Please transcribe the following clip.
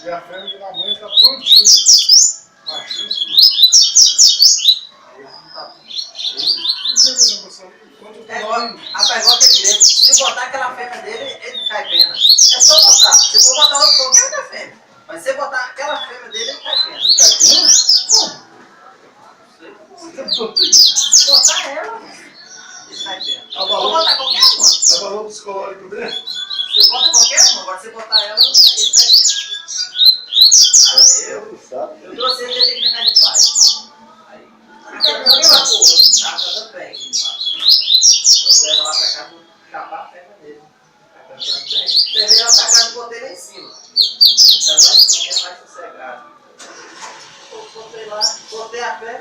E a fêmea da mãe está prontinha. Baixinho. É igual aquele grego. Se botar aquela fêmea dele, ele cai pena. É só botar. Se for botar outro qualquer da fêmea. Mas se botar aquela fêmea dele, ele cai pena. Cai pena? Se botar ela, ele cai pena. Se botar qualquer uma. É valor psicológico dele? Você bota qualquer uma, agora se botar ela, ele cai pena. Eu trouxe ele aqui na casa de pai. Aí, alguém vai pro outro, tá? Tá dando bem aqui, pai. Eu levo lá pra cá, vou chapar a fêmea dele. Tá cantando bem. Você vê ela pra casa, botei lá em cima. Então lá em cima é mais sossegado. Botei lá, botei a fêmea.